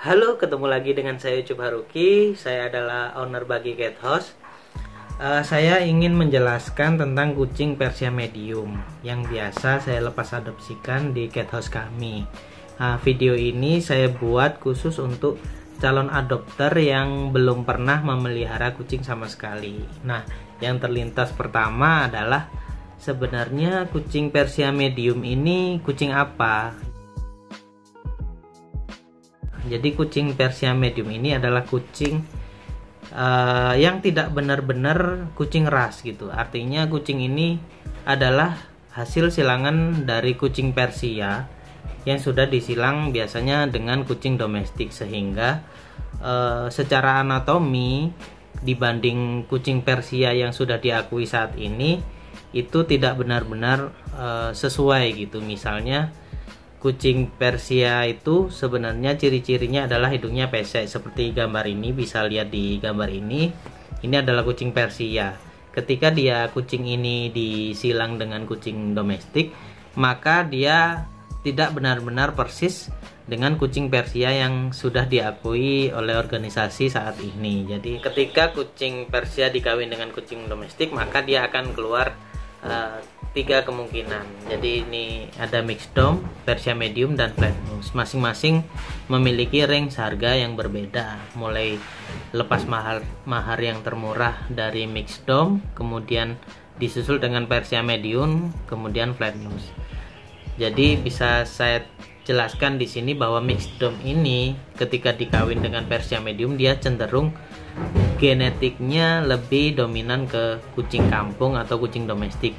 Halo, ketemu lagi dengan saya Ucup Haruki. Saya adalah owner bagi Cat House. Saya ingin menjelaskan tentang kucing Persia medium yang biasa saya lepas adopsikan di Cat House kami. Video ini saya buat khusus untuk calon adopter yang belum pernah memelihara kucing sama sekali. Nah, yang terlintas pertama adalah sebenarnya kucing Persia medium ini kucing apa? Jadi kucing Persia medium ini adalah kucing yang tidak benar-benar kucing ras gitu. Artinya kucing ini adalah hasil silangan dari kucing Persia yang sudah disilang biasanya dengan kucing domestik, sehingga secara anatomi dibanding kucing Persia yang sudah diakui saat ini itu tidak benar-benar sesuai gitu. Misalnya kucing Persia itu sebenarnya ciri-cirinya adalah hidungnya pesek seperti gambar ini, bisa lihat di gambar ini. Ini adalah kucing Persia. Ketika kucing ini disilang dengan kucing domestik, maka dia tidak benar-benar persis dengan kucing Persia yang sudah diakui oleh organisasi saat ini. Jadi ketika kucing Persia dikawin dengan kucing domestik, maka dia akan keluar 3 kemungkinan. Jadi ini ada mixed dom, Persia medium, dan flat nose. Masing-masing memiliki range harga yang berbeda, mulai lepas mahar yang termurah dari mixed dom, kemudian disusul dengan Persia medium, kemudian flat nose. Jadi bisa saya jelaskan di sini bahwa mixed dom ini ketika dikawin dengan Persia medium, dia cenderung genetiknya lebih dominan ke kucing kampung atau kucing domestik.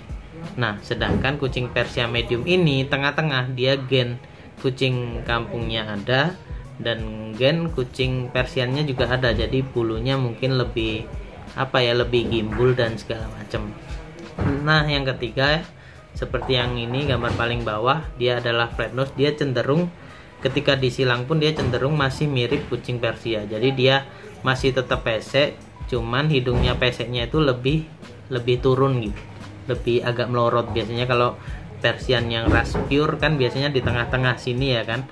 Nah, sedangkan kucing Persia medium ini tengah-tengah, dia gen kucing kampungnya ada dan gen kucing Persiannya juga ada. Jadi bulunya mungkin lebih lebih gimbul dan segala macam. Nah, yang ketiga seperti yang ini gambar paling bawah, dia adalah flat nose. Dia cenderung ketika disilang pun dia cenderung masih mirip kucing Persia. Jadi dia masih tetap pesek, cuman hidungnya peseknya itu lebih turun gitu, lebih agak melorot. Biasanya kalau Persian yang ras pure kan biasanya di tengah-tengah sini ya kan,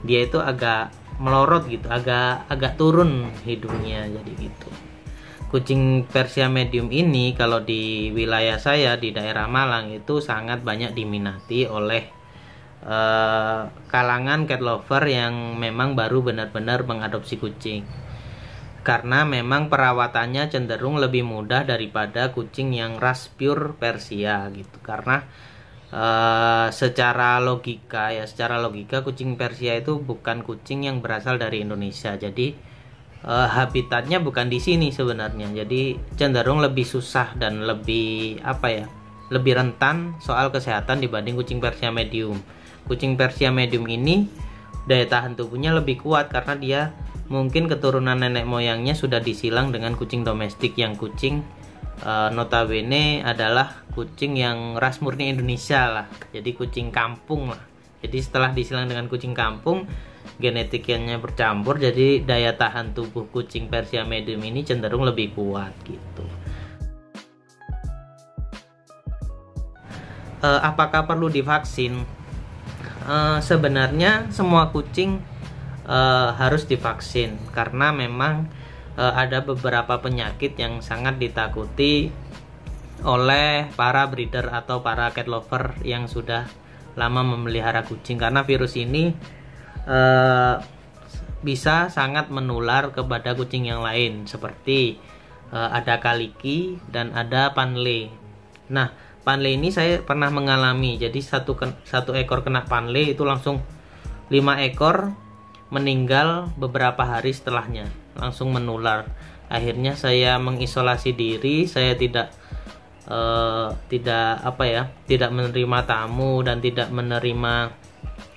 dia itu agak melorot gitu, agak turun hidungnya, jadi gitu. Kucing Persia medium ini kalau di wilayah saya di daerah Malang itu sangat banyak diminati oleh kalangan cat lover yang memang baru benar-benar mengadopsi kucing, karena memang perawatannya cenderung lebih mudah daripada kucing yang ras pure Persia gitu. Karena secara logika kucing Persia itu bukan kucing yang berasal dari Indonesia. Jadi habitatnya bukan di sini sebenarnya. Jadi cenderung lebih susah dan lebih rentan soal kesehatan dibanding kucing Persia medium. Kucing Persia medium ini daya tahan tubuhnya lebih kuat karena dia mungkin keturunan nenek moyangnya sudah disilang dengan kucing domestik, yang kucing notabene adalah kucing yang ras murni Indonesia lah. Jadi kucing kampung lah. Jadi setelah disilang dengan kucing kampung, genetiknya bercampur, jadi daya tahan tubuh kucing Persia medium ini cenderung lebih kuat gitu. Apakah perlu divaksin? Sebenarnya semua kucing harus divaksin karena memang ada beberapa penyakit yang sangat ditakuti oleh para breeder atau para cat lover yang sudah lama memelihara kucing, karena virus ini bisa sangat menular kepada kucing yang lain, seperti ada kaliki dan ada panle. Nah, panle ini saya pernah mengalami. Jadi satu ekor kena panle itu langsung 5 ekor meninggal beberapa hari setelahnya, langsung menular. Akhirnya saya mengisolasi diri, saya tidak menerima tamu dan tidak menerima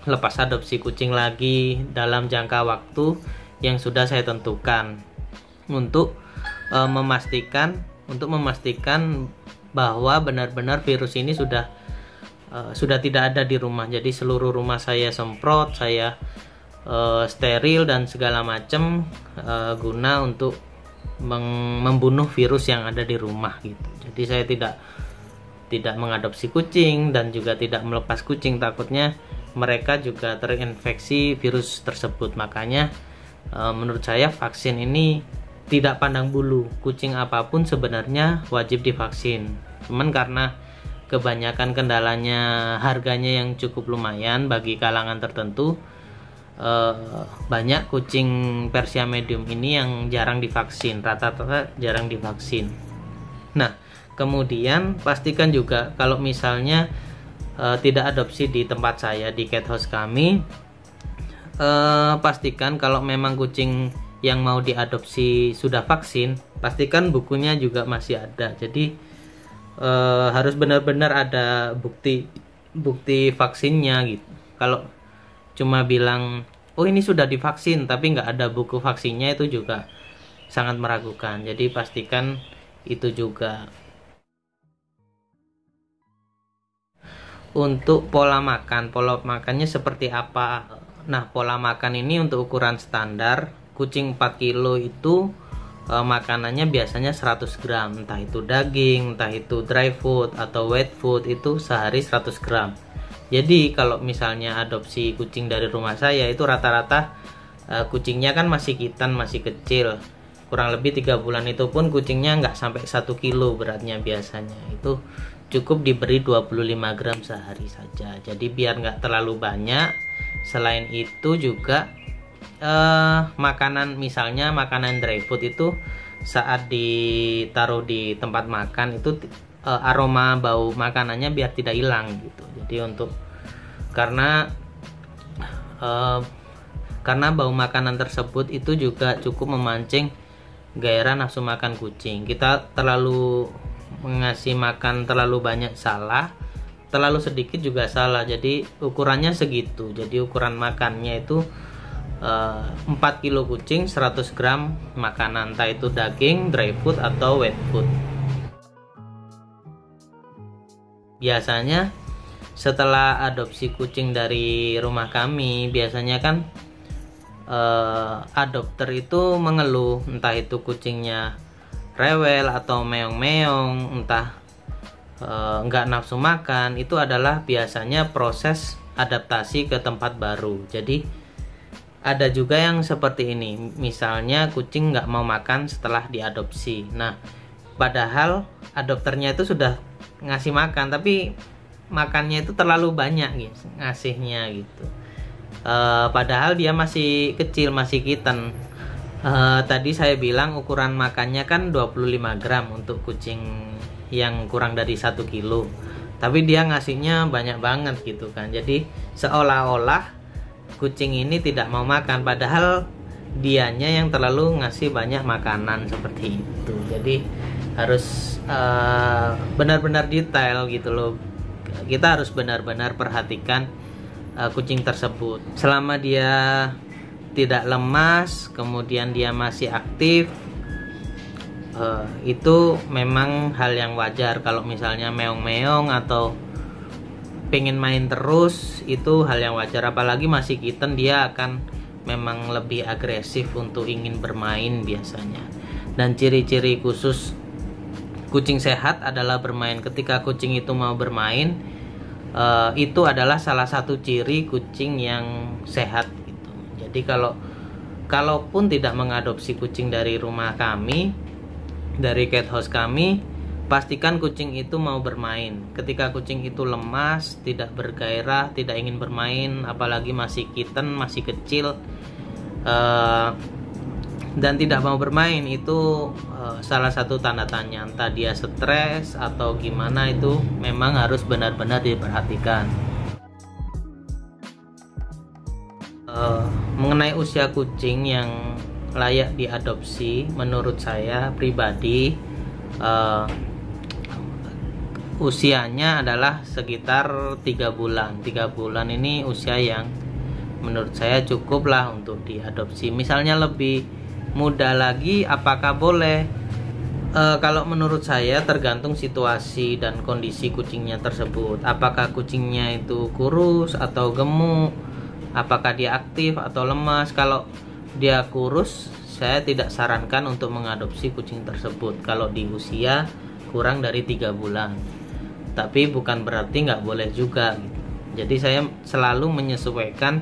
lepas adopsi kucing lagi dalam jangka waktu yang sudah saya tentukan untuk memastikan bahwa benar-benar virus ini sudah tidak ada di rumah. Jadi seluruh rumah saya semprot, saya steril dan segala macam guna untuk membunuh virus yang ada di rumah gitu. Jadi saya tidak mengadopsi kucing dan juga tidak melepas kucing, takutnya mereka juga terinfeksi virus tersebut. Makanya Menurut saya vaksin ini tidak pandang bulu, kucing apapun sebenarnya wajib divaksin. Cuman karena kebanyakan kendalanya harganya yang cukup lumayan bagi kalangan tertentu, banyak kucing Persia medium ini yang jarang divaksin, rata-rata jarang divaksin. Nah, kemudian pastikan juga kalau misalnya tidak adopsi di tempat saya, di cat house kami, pastikan kalau memang kucing yang mau diadopsi sudah vaksin, pastikan bukunya juga masih ada. Jadi harus benar-benar ada bukti vaksinnya gitu. Kalau cuma bilang oh ini sudah divaksin tapi nggak ada buku vaksinnya, itu juga sangat meragukan. Jadi pastikan itu juga. Untuk pola makannya seperti apa? Nah, pola makan ini untuk ukuran standar kucing 4 kilo itu makanannya biasanya 100 gram, entah itu daging, entah itu dry food atau wet food, itu sehari 100 gram. Jadi kalau misalnya adopsi kucing dari rumah saya itu rata-rata kucingnya kan masih kitan, masih kecil, kurang lebih 3 bulan, itu pun kucingnya nggak sampai 1 kilo beratnya, biasanya itu cukup diberi 25 gram sehari saja. Jadi biar nggak terlalu banyak. Selain itu juga makanan, misalnya makanan dry food itu saat ditaruh di tempat makan itu aroma bau makanannya biar tidak hilang gitu. Jadi karena bau makanan tersebut itu juga cukup memancing gairah nafsu makan kucing. Kita terlalu mengasih makan terlalu banyak salah, terlalu sedikit juga salah. Jadi ukurannya segitu. Jadi ukuran makannya itu 4 kilo kucing 100 gram makanan, entah itu daging, dry food atau wet food. Biasanya setelah adopsi kucing dari rumah kami, biasanya kan adopter itu mengeluh, entah itu kucingnya rewel atau meong-meong, entah nggak nafsu makan. Itu adalah biasanya proses adaptasi ke tempat baru. Jadi ada juga yang seperti ini, misalnya kucing nggak mau makan setelah diadopsi. Nah, padahal adopternya itu sudah ngasih makan, tapi makannya itu terlalu banyak gitu, ngasihnya gitu. Padahal dia masih kecil, masih kitten. Tadi saya bilang ukuran makannya kan 25 gram untuk kucing yang kurang dari 1 kilo, tapi dia ngasihnya banyak banget gitu kan. Jadi seolah-olah kucing ini tidak mau makan, padahal dianya yang terlalu ngasih banyak makanan seperti itu. Jadi harus benar-benar detail gitu loh. Kita harus benar-benar perhatikan kucing tersebut. Selama dia tidak lemas, kemudian dia masih aktif, itu memang hal yang wajar. Kalau misalnya meong-meong atau pengen main terus, itu hal yang wajar. Apalagi masih kitten, dia akan memang lebih agresif untuk ingin bermain biasanya. Dan ciri-ciri khusus kucing sehat adalah bermain. Ketika kucing itu mau bermain, itu adalah salah satu ciri kucing yang sehat gitu. Jadi kalaupun tidak mengadopsi kucing dari rumah kami, dari cat house kami, pastikan kucing itu mau bermain. Ketika kucing itu lemas, tidak bergairah, tidak ingin bermain, apalagi masih kitten, masih kecil, dan tidak mau bermain, itu salah satu tanda tanya. Entah dia stres atau gimana, itu memang harus benar-benar diperhatikan. Mengenai usia kucing yang layak diadopsi, menurut saya pribadi, usianya adalah sekitar 3 bulan. 3 bulan ini usia yang menurut saya cukup lah untuk diadopsi. Misalnya lebih muda lagi, apakah boleh? Kalau menurut saya tergantung situasi dan kondisi kucingnya tersebut. Apakah kucingnya itu kurus atau gemuk? Apakah dia aktif atau lemas? Kalau dia kurus, saya tidak sarankan untuk mengadopsi kucing tersebut kalau di usia kurang dari 3 bulan. Tapi bukan berarti nggak boleh juga gitu. Jadi saya selalu menyesuaikan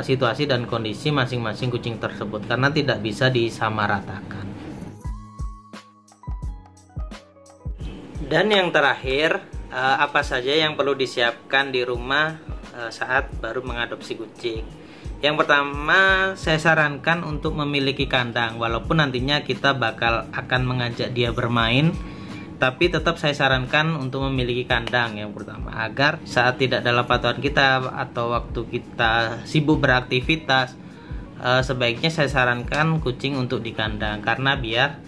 situasi dan kondisi masing-masing kucing tersebut, karena tidak bisa disamaratakan. Dan yang terakhir, apa saja yang perlu disiapkan di rumah saat baru mengadopsi kucing. Yang pertama, saya sarankan untuk memiliki kandang, walaupun nantinya kita akan mengajak dia bermain, tapi tetap saya sarankan untuk memiliki kandang yang pertama, agar saat tidak dalam pantauan kita atau waktu kita sibuk beraktivitas, sebaiknya saya sarankan kucing untuk di kandang, karena biar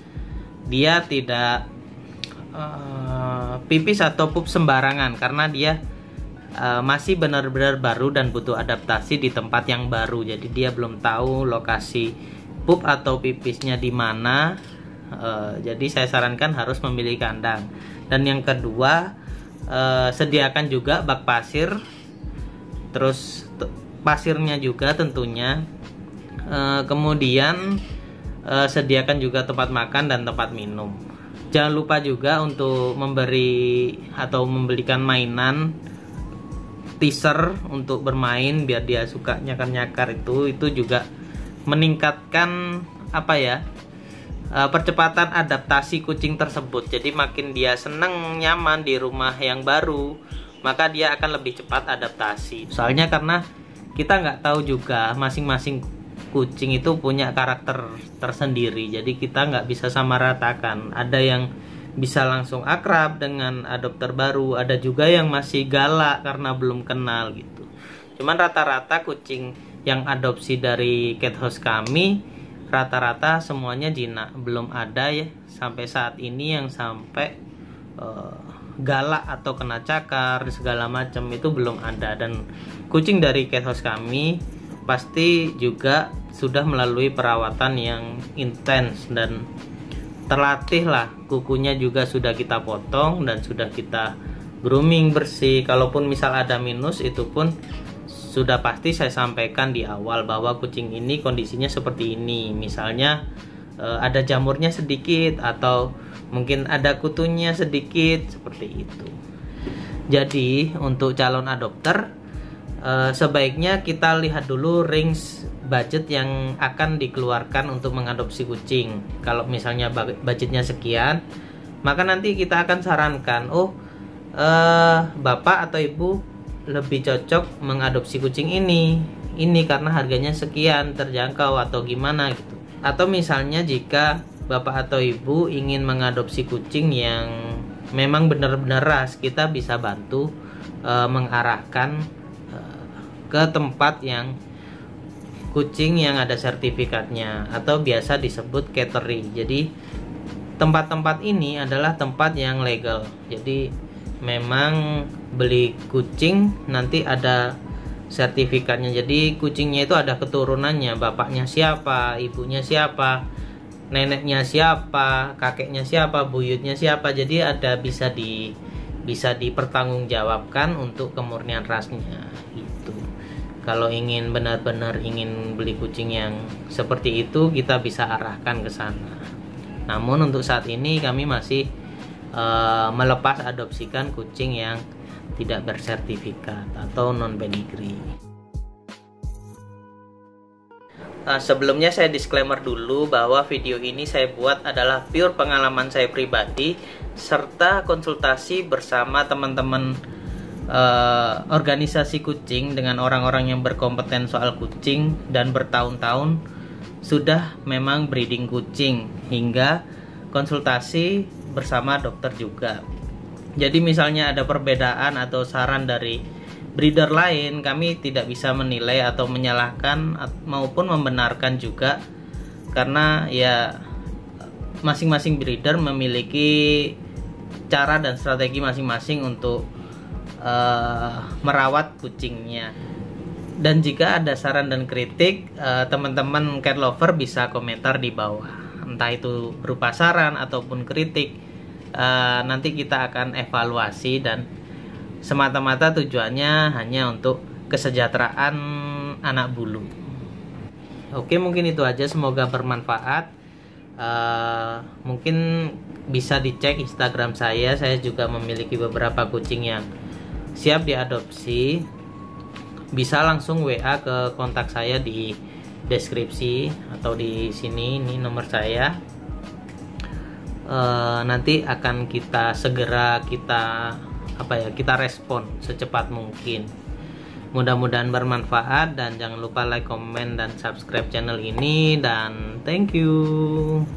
dia tidak pipis atau pup sembarangan, karena dia masih benar-benar baru dan butuh adaptasi di tempat yang baru. Jadi dia belum tahu lokasi pup atau pipisnya di mana. Jadi saya sarankan harus memilih kandang. Dan yang kedua, sediakan juga bak pasir, terus pasirnya juga tentunya. Kemudian sediakan juga tempat makan dan tempat minum. Jangan lupa juga untuk memberi atau membelikan mainan teaser untuk bermain, biar dia suka nyakar-nyakar. Itu juga meningkatkan percepatan adaptasi kucing tersebut. Jadi makin dia senang nyaman di rumah yang baru, maka dia akan lebih cepat adaptasi. Soalnya karena kita nggak tahu juga, masing-masing kucing itu punya karakter tersendiri. Jadi kita nggak bisa samaratakan. Ada yang bisa langsung akrab dengan adopter baru, ada juga yang masih galak karena belum kenal gitu. Cuman rata-rata kucing yang adopsi dari cat house kami rata-rata semuanya jinak. Belum ada ya sampai saat ini yang sampai galak atau kena cakar segala macam, itu belum ada. Dan kucing dari cat house kami pasti juga sudah melalui perawatan yang intens dan terlatih lah. Kukunya juga sudah kita potong dan sudah kita grooming bersih. Kalaupun misal ada minus, itu pun sudah pasti saya sampaikan di awal bahwa kucing ini kondisinya seperti ini. Misalnya ada jamurnya sedikit atau mungkin ada kutunya sedikit, seperti itu. Jadi untuk calon adopter, sebaiknya kita lihat dulu range budget yang akan dikeluarkan untuk mengadopsi kucing. Kalau misalnya budgetnya sekian, maka nanti kita akan sarankan, bapak atau ibu lebih cocok mengadopsi kucing ini karena harganya sekian, terjangkau atau gimana gitu. Atau misalnya jika bapak atau ibu ingin mengadopsi kucing yang memang benar-benar ras, kita bisa bantu mengarahkan ke tempat yang kucing yang ada sertifikatnya atau biasa disebut cattery. Jadi tempat-tempat ini adalah tempat yang legal. Jadi memang beli kucing nanti ada sertifikatnya. Jadi kucingnya itu ada keturunannya, bapaknya siapa, ibunya siapa, neneknya siapa, kakeknya siapa, buyutnya siapa. Jadi ada bisa dipertanggungjawabkan untuk kemurnian rasnya gitu. Kalau ingin benar-benar ingin beli kucing yang seperti itu, kita bisa arahkan ke sana. Namun untuk saat ini kami masih melepas adopsikan kucing yang tidak bersertifikat atau non pedigree. Sebelumnya saya disclaimer dulu bahwa video ini saya buat adalah pure pengalaman saya pribadi serta konsultasi bersama teman-teman organisasi kucing dengan orang-orang yang berkompeten soal kucing dan bertahun-tahun sudah memang breeding kucing, hingga konsultasi bersama dokter juga. Jadi misalnya ada perbedaan atau saran dari breeder lain, kami tidak bisa menilai atau menyalahkan maupun membenarkan juga, karena ya masing-masing breeder memiliki cara dan strategi masing-masing untuk merawat kucingnya. Dan jika ada saran dan kritik, teman-teman cat lover bisa komentar di bawah, entah itu berupa saran ataupun kritik. Nanti kita akan evaluasi dan semata-mata tujuannya hanya untuk kesejahteraan anak bulu. Oke, mungkin itu aja, semoga bermanfaat. Mungkin bisa dicek Instagram saya juga memiliki beberapa kucing yang siap diadopsi. bisa langsung WA ke kontak saya di deskripsi atau di sini, ini nomor saya. Nanti akan kita segera kita respon secepat mungkin. Mudah-mudahan bermanfaat, dan jangan lupa like, comment, dan subscribe channel ini, dan thank you.